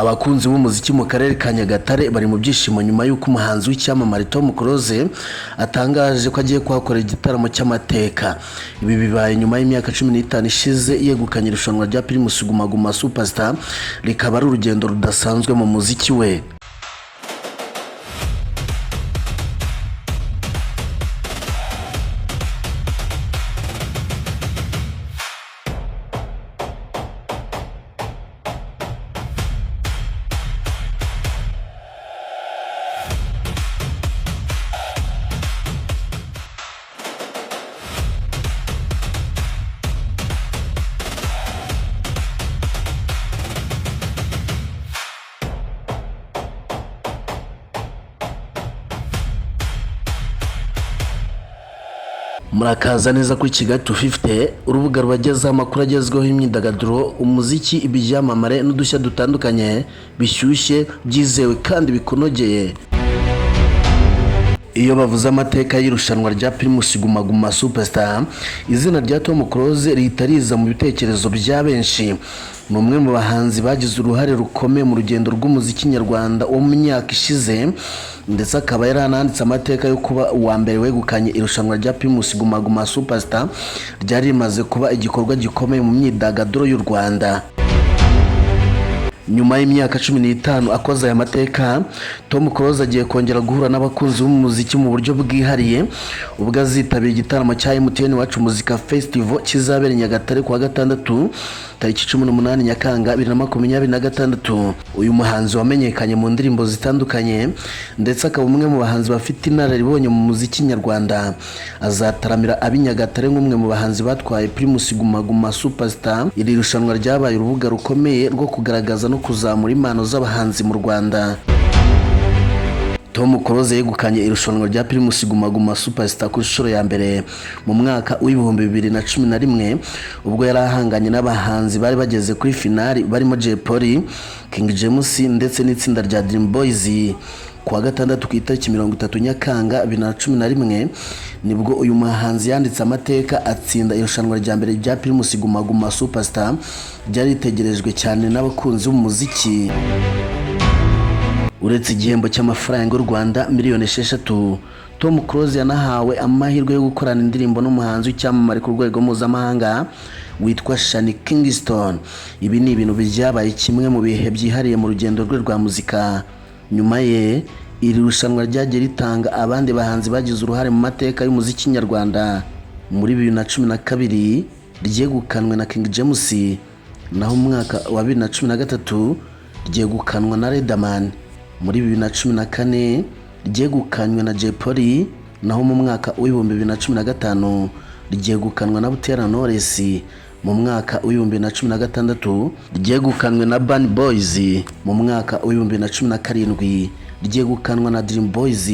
Abakunzi b'umuziki mu karere ka Nyagatare bari mu byishimo nyuma y'uko umuhanzi w'icyamamare Tom Close atangaje ko agiye kuhakorera igitaramo cy'amateka. Ibi bibaye nyuma y'imyaka 15 ishize yegukanye irushanwa rya Primus Guma Guma Superstar, rikaba ari urugendo rudasanzwe mu muziki we. Murakaza neza kuri Kigali 250, urubuga rubagezaho amakuru agezweho y'imyidagaduro, umuziki, ibyamamare n'udushya dutandukanye bishyushye, byizewe kandi bikunogeye. Iyo bavuze amateka y'irushanwa rya Primus Guma Guma Superstar, izina rya Tom Close rihita riza mu bitekerezo bya benshi. Ni umwe mu bahanzi bagize uruhare rukomeye mu rugendo rw'umuziki nyarwanda wo mu myaka ishize, ndetse akaba yarananditse amateka yo kuba uwa mbere wegukanye irushanwa rya Primus Guma Guma Superstar, ryari rimaze kuba igikorwa gikomeye mu myidagaduro y'u Rwanda. Nyuma y'imyaka 15 akoze aya mateka, Tom Close agiye kongera guhura n'abakunzi b'umuziki mu buryo bwihariye, ubwo azitabira igitaramo cya MTN Iwacu Muzika Festival kizabera Nyagatare kuwa gatandatu tariki 18 Nyakanga 2026. Uyu muhanzi wamenyekanye mu ndirimbo zitandukanye, ndetse akaba umwe mu bahanzi bafite inararibonye mu muziki nyarwanda, azataramira ab'Inyagatare nk'umwe mu bahanzi batwaye Primus Guma Guma Superstar. Iri rushanwa ryabaye urubuga rukomeye rwo kugaragaza no kuzamura impano z'abahanzi mu Rwanda. Tom Close yegukanye irushanwa rya Primus Guma Guma Superstar ku nshuro ya mbere mu mwaka w'ibihumbi 2011, ubwo yari ahanganye n'abahanzi bari bageze kuri finali barimo Jay Polly, King James ndetse n'itsinda rya Dream Boys. Kuwa gatandatu ku itariki 30 Nyakanga 2011 nibwo uyu muhanzi yanditse amateka, atsinda irushanwa rya mbere rya Primus Guma Guma Superstar, ryari ritegerejwe cyane n'abakunzi b'umuziki. Uretse igihembo cy'amafaranga y'u Rwanda miliyoni 6, Tom Close yanahawe amahirwe yo gukorana indirimbo n'umuhanzi w'icyamamare ku rwego mpuzamahanga witwa Shani Kingston. Ibi ni ibintu byabaye kimwe mu bihe byihariye mu rugendo rwe rwa muzika. Nyuma ye, iri rushanwa ryagiye ritanga abandi bahanzi bagize uruhare mu mateka y'umuziki nyarwanda. Muri 2012 ryegukanwe na King James, naho mu mwaka wa 2013 ryegukanwa na Riderman. Muri 2014 ryegukanywe na Jay Polly, naho mu mwaka w'ibihumbi 2015 ryegukanwa na Butera Knowless. Mu mwaka w'ibihumbi 2016 ryegukanwe na Urban Boys. Mu mwaka w'ibihumbi 2017 ryegukanwa na Dream Boys,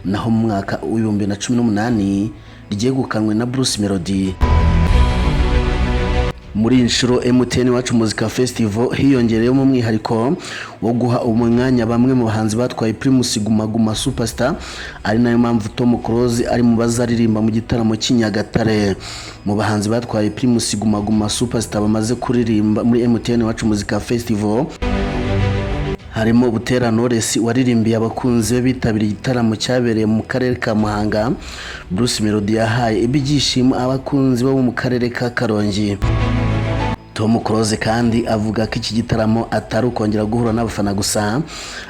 naho mu mwaka w'ibihumbi 2018 ryegukanwe na Bruce Melody. Muri inshuro MTN Iwacu Muzika Festival hiyongereyemo umwihariko wo guha umwanya bamwe mu bahanzi batwaye Primus Guma Guma Superstar, ari nayo mpamvu Tom Close ari mu bazaririmba mu gitaramo cy'Inyagatare. Mu bahanzi batwaye Primus Guma Guma Superstar bamaze kuririmba muri MTN Iwacu Muzika Festival harimo Butera Knowless waririmbiye abakunzi be bitabiriye igitaramo cyabereye mu karere ka Muhanga. Bruce Melody yahaye ibyishimo abakunzi bo mu karere ka Karongi. Tom Close kandi avuga ko iki gitaramo atari ukongera guhura n'abafana gusa,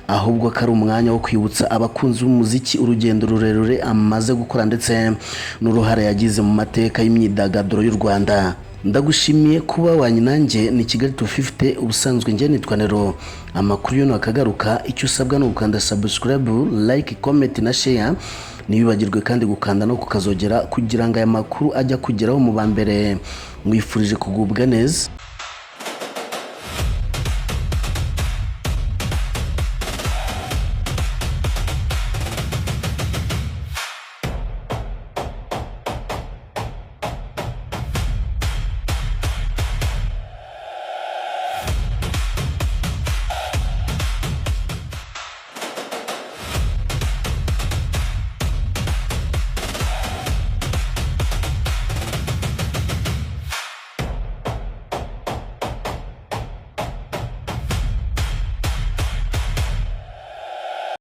ahubwo ko ari umwanya wo kwibutsa abakunzi b'umuziki urugendo rurerure amaze gukora ndetse n'uruhare yagize mu mateka y'imyidagaduro y'u Rwanda. Ndagushimiye kuba wanye nanjye. Ni Kigali 250, ubusanzwe njye nitwa Nero. Amakuru yo nakagaruka, icyo usabwa no gukanda subscribe, like, comment na share. Nibibagirwe kandi gukanda no kukazogera kugira ngo aya makuru ajya kugeraho mu bambere. Mwifurije kugubwa neza.